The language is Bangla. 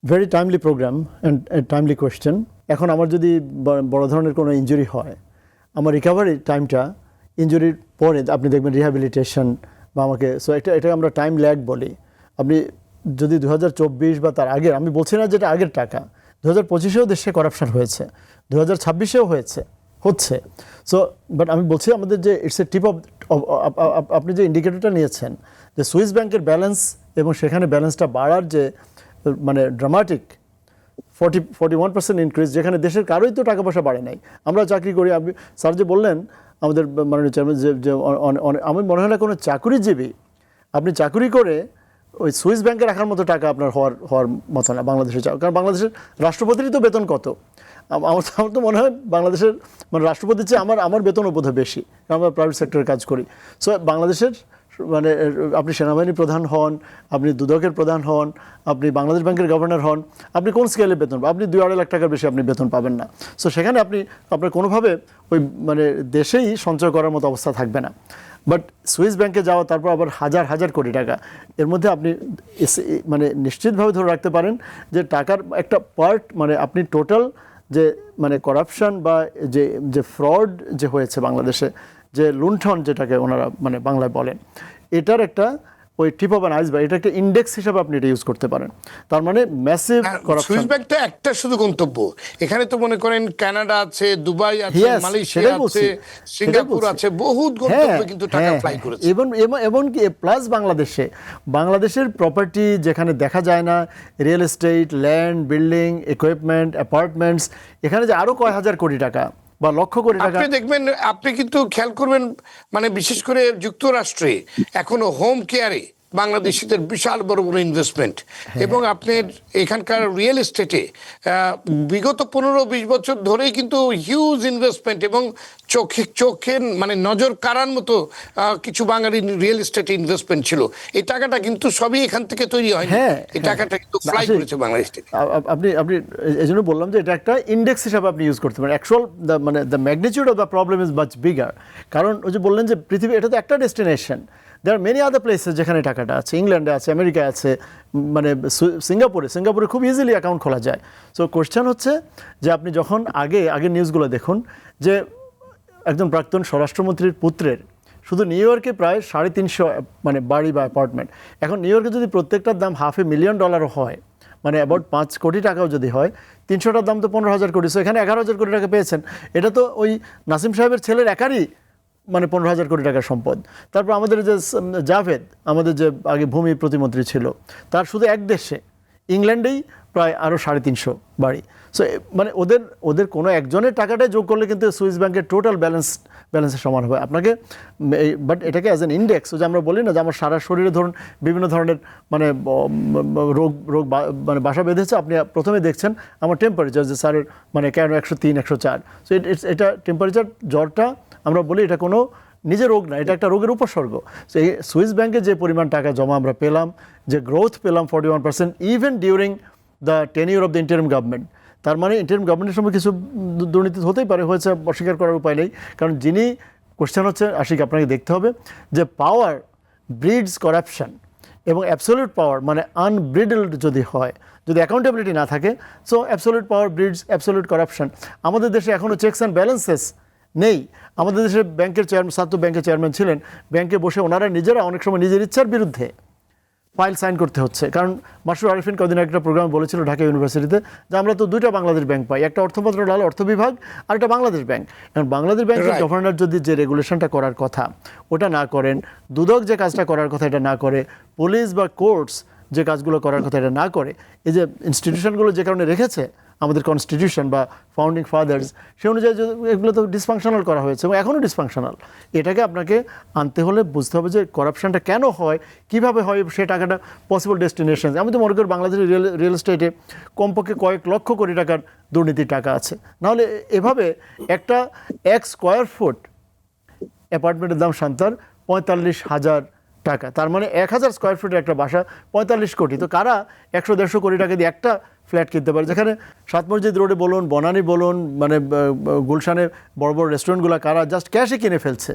Very timely program and timely question. এখন আমার যদি বড় ধরনের কোনো ইনজুরি হয়, আমার রিকভারি টাইমটা ইনজুরির পরে আপনি দেখবেন রিহ্যাবিলিটেশন বা আমাকে, সো এটা আমরা টাইম ল্যাগ বলি। আপনি যদি 2024 বা তার আগের, আমি বলছি না যেটা আগের টাকা, 2025-এও দেশে করাপশন হয়েছে, 2026-এও হচ্ছে। সো বাট আমি বলছি আমাদের যে ইটস এ টিপ অফ, আপনি যে ইন্ডিকেটরটা নিয়েছেন যে সুইস ব্যাংকের ব্যালেন্স এবং সেখানে ব্যালেন্সটা বাড়ার যে মানে ড্রামাটিক 41% ইনক্রিজ, যেখানে দেশের কারোই তো টাকা পয়সা বাড়ে নাই। আমরা চাকরি করি, আপনি স্যার যে বললেন আমাদের মাননীয় চেয়ারম্যান যে আমি মনে হয় না কোনো চাকুরিজীবী আপনি চাকুরি করে ওই সুইস ব্যাংকে রাখার মতো টাকা আপনার হওয়ার মতো না বাংলাদেশে চাও। কারণ বাংলাদেশের রাষ্ট্রপতিরই তো বেতন কত, আমার তো মনে হয় বাংলাদেশের মানে রাষ্ট্রপতির চেয়ে আমার বেতনও বোধহয় বেশি, কারণ আমরা প্রাইভেট সেক্টরে কাজ করি। সো বাংলাদেশের মানে আপনি সেনাবাহিনী প্রধান হন, আপনি দুদকের প্রধান হন, আপনি বাংলাদেশ ব্যাংকের গভর্নর হন, আপনি কোন স্কেলে বেতন, আপনি 2-2.5 লাখ টাকার বেশি আপনি বেতন পাবেন না। সো সেখানে আপনার কোনোভাবে ওই মানে দেশেই সঞ্চয় করার মতো অবস্থা থাকবে না। বাট সুইস ব্যাংকে যাওয়া, তারপর আবার হাজার হাজার কোটি টাকা, এর মধ্যে আপনি মানে নিশ্চিতভাবে ধরে রাখতে পারেন যে টাকার একটা পার্ট, মানে আপনি টোটাল যে মানে করাপশন বা যে ফ্রড যে হয়েছে বাংলাদেশে, যে লুণ্ঠন যেটাকে ওনারা মানে বাংলায় বলেন, এটার একটা ওই টিপ অফ অ্যান আইসবার্গ, এটা একটা ইন্ডেক্স হিসাবে আপনি এটা ইউজ করতে পারেন। তার মানে ম্যাসিভ করাপশন। সুইস ব্যাংকটা একটা শুধু গন্তব্য, এখানে তো মনে করেন কানাডা আছে, দুবাই আছে, মালয়েশিয়া আছে, সিঙ্গাপুর আছে, বহুত গন্তব্য কিন্তু টাকা ফ্লাই করেছে। এবং কি প্লাস বাংলাদেশের প্রপার্টি যেখানে দেখা যায় না, real estate, land, building, equipment, apartments, এখানে যে আরো কয়েক হাজার কোটি টাকা বা লক্ষ কোটি টাকা। আপনি দেখবেন, আপনি কিন্তু খেয়াল করবেন, মানে বিশেষ করে যুক্তরাষ্ট্রে এখনো হোম কেয়ারে বাংলাদেশিদের বিশাল বড় বড় ইনভেস্টমেন্ট, এবং আপনার এখানকার রিয়েল এস্টেটে বিগত 15-20 বছর ধরেই কিন্তু হিউজ ইনভেস্টমেন্ট, এবং চোখের মানে নজর কাড়ার মতো কিছু বাঙালি রিয়েল এস্টেটে ইনভেস্টমেন্ট ছিল। এই টাকাটা কিন্তু সবই এখান থেকে তৈরি হয়, এই টাকাটা কিন্তু ফ্লাই করেছে বাংলাদেশ থেকে। আপনি এই জন্য বললাম যে এটা একটা ইন্ডেক্স হিসাবে আপনি ইউজ করতে পারেন। অ্যাকচুয়াল মানে the magnitude of the problem is much bigger. কারণ ওই যে বললেন যে পৃথিবী, এটা তো একটা destination, there are many other places যেখানে টাকাটা আছে, ইংল্যান্ডে আছে, আমেরিকায় আছে, মানে সিঙ্গাপুরে খুব ইজিলি অ্যাকাউন্ট খোলা যায়। সো কোয়েশ্চেন হচ্ছে যে আপনি যখন আগের নিউজগুলো দেখুন যে একজন প্রাক্তন স্বরাষ্ট্রমন্ত্রীর পুত্রের শুধু নিউ ইয়র্কে প্রায় 350 মানে বাড়ি বা অ্যাপার্টমেন্ট। এখন নিউ ইয়র্কে যদি প্রত্যেকটার দাম $500,000,000 হয়, মানে অ্যাবাউট 5 কোটি টাকাও যদি হয়, 300টার দাম তো 15,000 কোটি। সো এখানে 11,000 কোটি টাকা পেয়েছেন। এটা তো ওই নাসিম সাহেবের ছেলের একারই মানে 15,000 কোটি টাকার সম্পদ। তারপর আমাদের যে জাভেদ, আমাদের যে আগে ভূমি প্রতিমন্ত্রী ছিল, তার শুধু এক দেশে ইংল্যান্ডেই প্রায় আরও 350 বাড়ি। সো মানে ওদের কোনো একজনের টাকাটাই যোগ করলে কিন্তু সুইস ব্যাংকের টোটাল ব্যালেন্সের সমান হবে আপনাকে। বাট এটাকে অ্যাজ এন ইন্ডেক্স, যে আমরা বলি না যে আমার সারা শরীরে ধরুন বিভিন্ন ধরনের মানে রোগ মানে বাসা বেঁধেছে, আপনি প্রথমে দেখছেন আমার টেম্পারেচার যে স্যারের মানে কেন 103, 104। সো এটা টেম্পারেচার, জ্বরটা আমরা বলি এটা কোনো নিজে রোগ না, এটা একটা রোগের উপসর্গ। সো এই সুইস ব্যাংকে যে পরিমাণ টাকা জমা আমরা পেলাম, যে গ্রোথ পেলাম 41% even during the tenure of the interim government, তার মানে ইন্টারিম গভর্নমেন্টের সময় কিছু দুর্নীতি হতেই পারে, হয়েছে, অস্বীকার করার উপায় নেই। কারণ যিনি কোশ্চেন হচ্ছে আশিক, আপনাকে দেখতে হবে যে পাওয়ার ব্রিডস করাপশন, এবং অ্যাবসোলিউট পাওয়ার মানে আনব্রিডলড যদি হয়, যদি অ্যাকাউন্টেবিলিটি না থাকে, সো অ্যাবসোলিউট পাওয়ার ব্রিডস অ্যাবসোলিউট করাপশন। আমাদের দেশে এখনও চেকস অ্যান্ড ব্যালেন্সেস নেই। আমাদের দেশের ব্যাংকের চেয়ারম্যান, স্যার তো ব্যাংকের চেয়ারম্যান ছিলেন, ব্যাংকে বসে ওনারা নিজেরা অনেক সময় নিজের ইচ্ছার বিরুদ্ধে ফাইল সাইন করতে হচ্ছে। কারণ মাসুর আরিফিন কদিন একটা প্রোগ্রামে বলেছিল ঢাকা ইউনিভার্সিটিতে যে আমরা তো 2টা বাংলাদেশ ব্যাংক পাই, একটা অর্থ মন্ত্রণালয় অর্থ বিভাগ আর একটা বাংলাদেশ ব্যাংক। এখন বাংলাদেশ ব্যাংকের গভর্নর যদি যে রেগুলেশনটা করার কথা ওটা না করেন, দুদক যে কাজটা করার কথা এটা না করে, পুলিশ বা কোর্টস যে কাজগুলো করার কথা এটা না করে, এই যে ইনস্টিটিউশনগুলো যে কারণে রেখেছে আমাদের কনস্টিটিউশন বা ফাউন্ডিং ফাদার্স, সে অনুযায়ী এগুলো তো ডিসফাংশনাল করা হয়েছে এবং এখনও ডিসফাংশনাল। এটাকে আপনাকে আনতে হলে বুঝতে হবে যে করাপশনটা কেন হয়, কিভাবে হয়, সে টাকাটা পসিবল ডেস্টিনেশন। আমি তো মনে করি বাংলাদেশের রিয়েল এস্টেটে কমপক্ষে কয়েক লক্ষ কোটি টাকার দুর্নীতির টাকা আছে। নাহলে এভাবে একটা 1 স্কোয়ার ফুট অ্যাপার্টমেন্টের দাম শান্তার 45,000 টাকা, তার মানে 1000 স্কোয়ার ফুটের একটা বাসা 45 কোটি। তো কারা 100-150 কোটি টাকা দিয়ে একটা ফ্ল্যাট কিনতে পারে? যেখানে সাত মসজিদ রোডে বলুন, বনানী বলুন, মানে গুলশানে বড় বড় রেস্টুরেন্টগুলো কারা জাস্ট ক্যাশে কিনে ফেলছে।